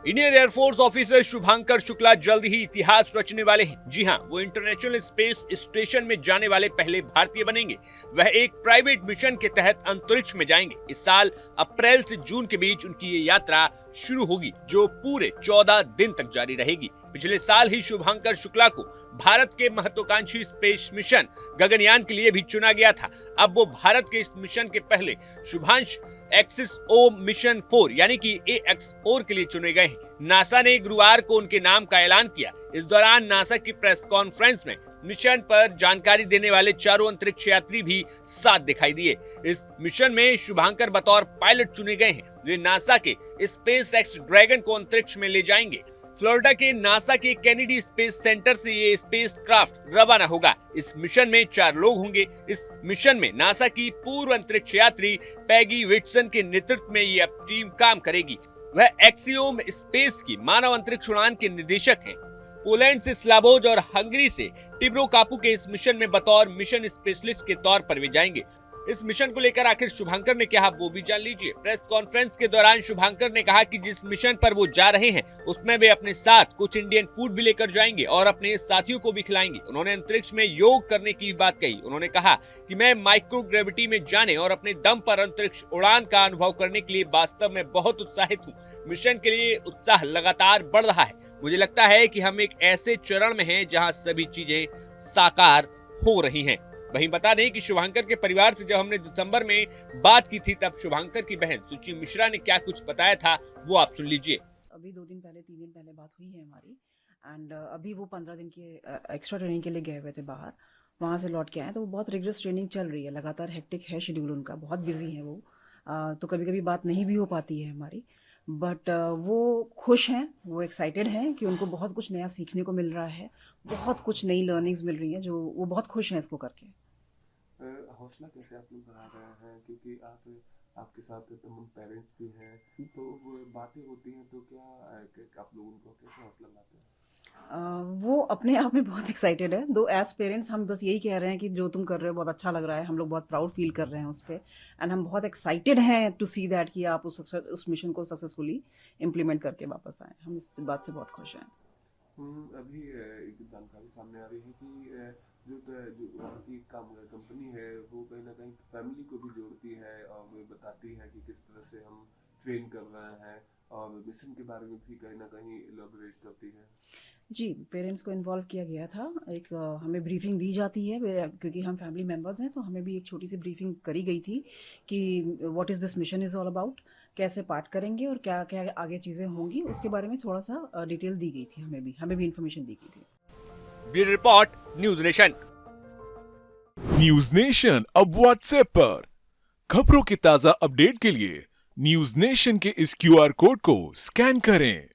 Indian air force officer Shubhankar Shukla जल्द ही इतिहास रचने वाले हैं। जी हां, वो इंटरनेशनल स्पेस स्टेशन में जाने वाले पहले भारतीय बनेंगे। वह एक प्राइवेट मिशन के तहत अंतरिक्ष में जाएंगे। इस साल अप्रैल से जून के बीच उनकी ये यात्रा शुरू होगी, जो पूरे 14 दिन तक जारी रहेगी। पिछले साल ही शुभांकर शुक्ला को भारत के महत्वाकांक्षी स्पेस मिशन गगनयान के लिए भी चुना गया था। अब वो भारत के इस मिशन के पहले शुभांश एक्सिस ओ मिशन 4 यानी कि AX4 के लिए चुने गए हैं। नासा ने गुरुवार को उनके नाम का ऐलान किया। इस दौरान नासा की प्रेस कॉन्फ्रेंस में मिशन पर जानकारी देने वाले चारों अंतरिक्ष यात्री भी साथ दिखाई दिए। इस मिशन में शुभांकर बतौर पायलट चुने गए हैं। वे नासा के SpaceX ड्रैगन को अंतरिक्ष में ले जाएंगे। फ्लोरिडा के नासा के केनेडी स्पेस सेंटर से ये स्पेसक्राफ्ट रवाना होगा। इस मिशन में 4 लोग होंगे। इस मिशन में नासा की पूर्व अंतरिक्ष यात्री पैगी विटसन के नेतृत्व में ये टीम काम करेगी। वह एक्सियोम स्पेस की मानव अंतरिक्ष उड़ान के निदेशक हैं। पोलैंड से स्लाबोज और हंगरी से टिब्रो कापू के इस मिशन में बतौर मिशन स्पेशलिस्ट के तौर पर वे जाएंगे। इस मिशन को लेकर आखिर शुभांकर ने कहा, वो भी जान लीजिए। प्रेस कॉन्फ्रेंस के दौरान शुभांकर ने कहा कि जिस मिशन पर वो जा रहे हैं उसमें वे अपने साथ कुछ इंडियन फूड भी लेकर जाएंगे और अपने साथियों को भी खिलाएंगे। उन्होंने अंतरिक्ष में योग करने की बात कही। उन्होंने कहा कि मैं माइक्रोग्रेविटी में जाने और अपने दम पर अंतरिक्ष उड़ान का अनुभव करने के लिए वास्तव में बहुत उत्साहित हूँ। मिशन के लिए उत्साह लगातार बढ़ रहा है। मुझे लगता है कि हम एक ऐसे चरण में हैं जहां सभी चीजें साकार हो रही हैं। वहीं बता दें कि शुभांकर के परिवार से जब हमने दिसंबर में बात की थी, तब शुभांकर की बहन सुचि मिश्रा ने क्या कुछ बताया था, वो आप सुन लीजिए। अभी 3 दिन पहले बात हुई है हमारी। एंड अभी वो 15 दिन की एक्स्ट्रा ट्रेनिंग के लिए गए हुए थे बाहर। वहाँ से लौट के आए तो वो बहुत रिगरस ट्रेनिंग चल रही है। लगातार हेक्टिक है शेड्यूल उनका, बहुत बिजी है वो। तो कभी कभी बात नहीं भी हो पाती है हमारी। बट वो खुश हैं, वो एक्साइटेड हैं कि उनको बहुत कुछ नया सीखने को मिल रहा है, बहुत कुछ नई लर्निंग्स मिल रही हैं, जो वो बहुत खुश हैं इसको करके। हौसला कैसे आप लोग बढ़ा रहे हैं, क्योंकि आपके साथ तमाम पेरेंट्स भी हैं, तो वो बातें होती हैं, तो क्या आप लोग उनको कैसे हौसला लाते हैं? वो अपने आप में बहुत एक्साइटेड है। दो एज पेरेंट्स हम बस यही कह रहे हैं कि जो तुम कर रहे हो बहुत अच्छा लग रहा है, हम लोग बहुत प्राउड फील कर रहे हैं उस पर। एंड हम बहुत एक्साइटेड हैं टू सी दैट कि आप उस मिशन को सक्सेसफुली इम्प्लीमेंट करके वापस आए। हम इस बात से बहुत खुश हैं। अभी एक जानकारी सामने आ रही है कि जो की कंपनी है वो कहीं ना कहीं फैमिली को भी जोड़ती है और वो बताती है कि किस तरह से हम ट्रेन कर रहे हैं, और मिशन के बारे में भी कहीं ना कहीं इलैबोरेट करती है। जी, पेरेंट्स को इन्वॉल्व किया गया था। एक हमें ब्रीफिंग दी जाती है क्योंकि हम फैमिली मेम्बर्स हैं, तो हमें भी एक छोटी सी ब्रीफिंग करी गई थी कि what is this mission is all about, कैसे पार्ट करेंगे और क्या क्या आगे चीज़ें होंगी, उसके बारे में थोड़ा सा डिटेल दी गई थी। हमें भी इन्फॉर्मेशन दी गई थी। Bureau report, news nation. News nation अब व्हाट्सएप पर खबरों की ताजा अपडेट के लिए न्यूज नेशन के इस QR कोड को स्कैन करें।